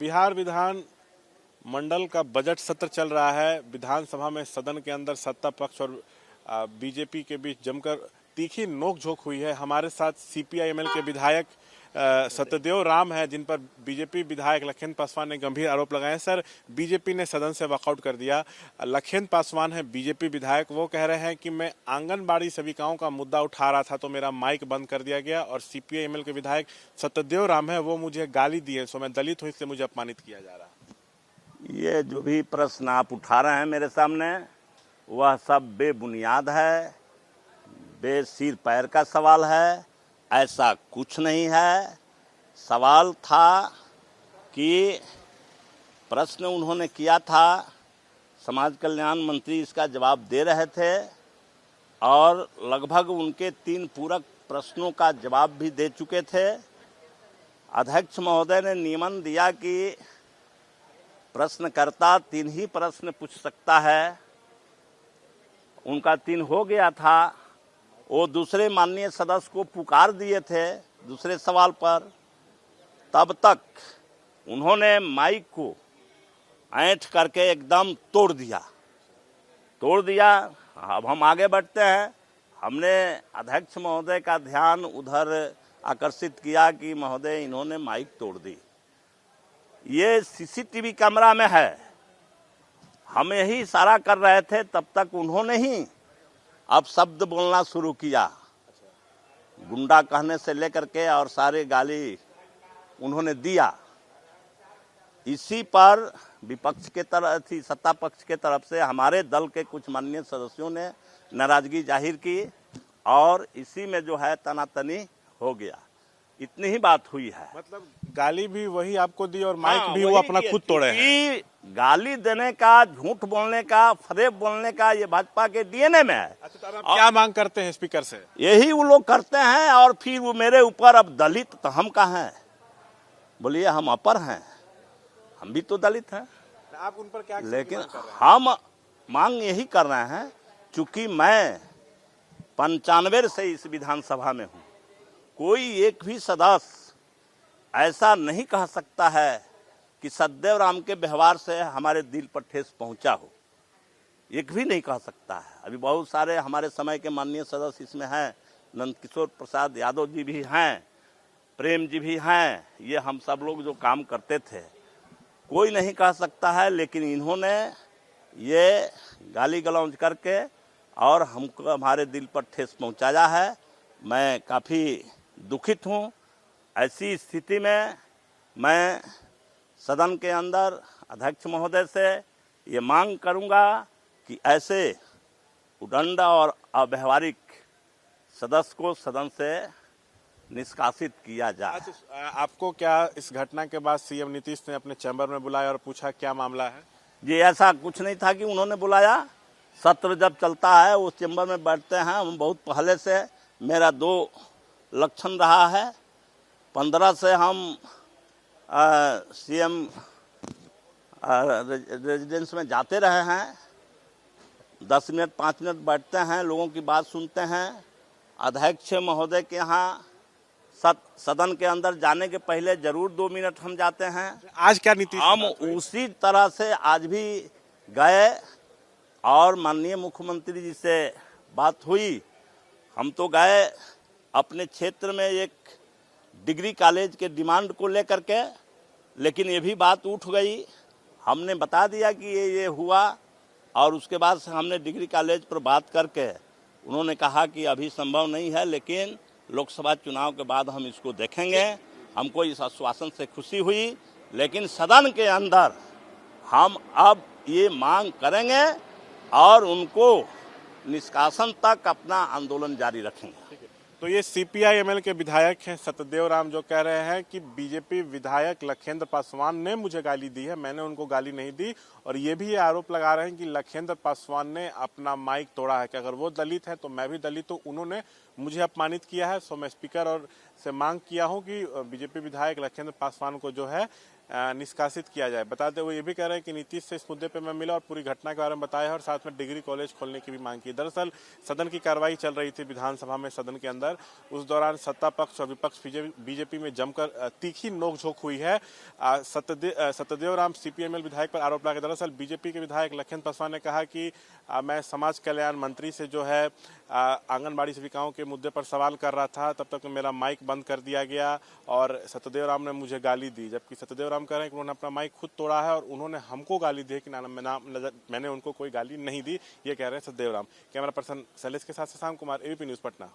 बिहार विधान मंडल का बजट सत्र चल रहा है। विधानसभा में सदन के अंदर सत्ता पक्ष और बीजेपी के बीच जमकर तीखी नोकझोंक हुई है। हमारे साथ सीपीआई-एमएल के विधायक सत्यदेव राम है, जिन पर बीजेपी विधायक लखन पासवान ने गंभीर आरोप लगाए हैं। सर, बीजेपी ने सदन से वॉकआउट कर दिया। लखन पासवान है बीजेपी विधायक, वो कह रहे हैं कि मैं आंगनबाड़ी सेविकाओं का मुद्दा उठा रहा था तो मेरा माइक बंद कर दिया गया। और सीपीआई-एमएल के विधायक सत्यदेव राम है, वो मुझे गाली दिए, सो मैं दलित हूँ इसलिए मुझे अपमानित किया जा रहा है। ये जो भी प्रश्न आप उठा रहे हैं मेरे सामने, वह सब बेबुनियाद है, बेसिर पैर का सवाल है। ऐसा कुछ नहीं है। सवाल था कि प्रश्न उन्होंने किया था, समाज कल्याण मंत्री इसका जवाब दे रहे थे और लगभग उनके 3 पूरक प्रश्नों का जवाब भी दे चुके थे। अध्यक्ष महोदय ने नियमन दिया कि प्रश्नकर्ता 3 ही प्रश्न पूछ सकता है। उनका 3 हो गया था। वो दूसरे माननीय सदस्य को पुकार दिए थे दूसरे सवाल पर। तब तक उन्होंने माइक को ऐंठ करके एकदम तोड़ दिया। अब हम आगे बढ़ते हैं। हमने अध्यक्ष महोदय का ध्यान उधर आकर्षित किया कि महोदय इन्होंने माइक तोड़ दी। ये सीसीटीवी कैमरा में है। हम यही इशारा कर रहे थे, तब तक उन्होंने ही अब शब्द बोलना शुरू किया। गुंडा कहने से लेकर के और सारे गाली उन्होंने दिया। इसी पर विपक्ष के तरफ थी, सत्ता पक्ष के तरफ से हमारे दल के कुछ माननीय सदस्यों ने नाराजगी जाहिर की और इसी में जो है तनातनी हो गया। इतनी ही बात हुई है। मतलब गाली भी वही आपको दी और माइक भी वो अपना खुद तोड़े हैं। गाली देने का, झूठ बोलने का, फरेब बोलने का ये भाजपा के डीएनए में है। अच्छा, तो आप क्या मांग करते हैं स्पीकर से? यही वो लोग करते हैं और फिर वो मेरे ऊपर अब दलित तो हम कहाँ हैं? बोलिए हम अपर हैं, हम भी तो दलित हैं। आप उन पर क्या लेकिन हम मांग यही कर रहे हैं, चूंकि मैं 95 से इस विधानसभा में हूँ। कोई एक भी सदस्य ऐसा नहीं कह सकता है कि सत्यदेव राम के व्यवहार से हमारे दिल पर ठेस पहुंचा हो। एक भी नहीं कह सकता है। अभी बहुत सारे हमारे समय के माननीय सदस्य इसमें हैं। नंदकिशोर प्रसाद यादव जी भी हैं, प्रेम जी भी हैं। ये हम सब लोग जो काम करते थे, कोई नहीं कह सकता है। लेकिन इन्होंने ये गाली गलौज करके और हमको हमारे दिल पर ठेस पहुंचाया है। मैं काफ़ी दुखित हूँ। ऐसी स्थिति में मैं सदन के अंदर अध्यक्ष महोदय से ये मांग करूंगा कि ऐसे उदंड और अव्यावहारिक सदस्य को सदन से निष्कासित किया जाए। अच्छा, आपको क्या इस घटना के बाद सीएम नीतीश ने अपने चैम्बर में बुलाया और पूछा क्या मामला है? जी, ऐसा कुछ नहीं था कि उन्होंने बुलाया। सत्र जब चलता है उस चैम्बर में बैठते हैं। हम बहुत पहले से, मेरा 2 लक्षण रहा है। 15 से हम सीएम रेजिडेंस में जाते रहे हैं। 10 मिनट 5 मिनट बैठते हैं, लोगों की बात सुनते हैं। अध्यक्ष महोदय के यहाँ सदन के अंदर जाने के पहले जरूर 2 मिनट हम जाते हैं। आज क्या नीतीश हम उसी तरह से आज भी गए और माननीय मुख्यमंत्री जी से बात हुई। हम तो गए अपने क्षेत्र में एक डिग्री कॉलेज के डिमांड को लेकर के, लेकिन ये भी बात उठ गई। हमने बता दिया कि ये हुआ और उसके बाद से हमने डिग्री कॉलेज पर बात करके उन्होंने कहा कि अभी संभव नहीं है, लेकिन लोकसभा चुनाव के बाद हम इसको देखेंगे। हमको इस आश्वासन से खुशी हुई। लेकिन सदन के अंदर हम अब ये मांग करेंगे और उनको निष्कासन तक अपना आंदोलन जारी रखेंगे। तो ये सीपीआई-एमएल के विधायक हैं सत्यदेव राम, जो कह रहे हैं कि बीजेपी विधायक लखेंद्र पासवान ने मुझे गाली दी है, मैंने उनको गाली नहीं दी। और ये भी आरोप लगा रहे हैं कि लखेंद्र पासवान ने अपना माइक तोड़ा है कि अगर वो दलित है तो मैं भी दलित हूँ, उन्होंने मुझे अपमानित किया है। सो मैं स्पीकर और से मांग किया हूँ कि बीजेपी विधायक लखेंद्र पासवान को जो है निष्कासित किया जाए। बताते हुए ये भी कह रहे हैं कि नीतीश से इस मुद्दे पे मैं मिला और पूरी घटना के बारे में बताया और साथ में डिग्री कॉलेज खोलने की भी मांग की। दरअसल सदन की कार्रवाई चल रही थी विधानसभा में, सदन के अंदर। उस दौरान सत्ता पक्ष और विपक्ष बीजेपी में जमकर तीखी नोकझोंक हुई है। सत्यदेव राम सीपीएमएल विधायक पर आरोप लगा। दरअसल बीजेपी के विधायक लखन पासवान ने कहा कि मैं समाज कल्याण मंत्री से जो है आंगनबाड़ी सेविकाओं के मुद्दे पर सवाल कर रहा था, तब तक मेरा माइक बंद कर दिया गया और सत्यदेव राम ने मुझे गाली दी। जबकि सत्यदेव राम कह रहे हैं कि उन्होंने अपना माइक खुद तोड़ा है और उन्होंने हमको गाली दी कि मैंने उनको कोई गाली नहीं दी, ये कह रहे हैं सत्यदेव राम। कैमरा पर्सन शैलेश के साथ शशांक कुमार, एबीपी न्यूज पटना।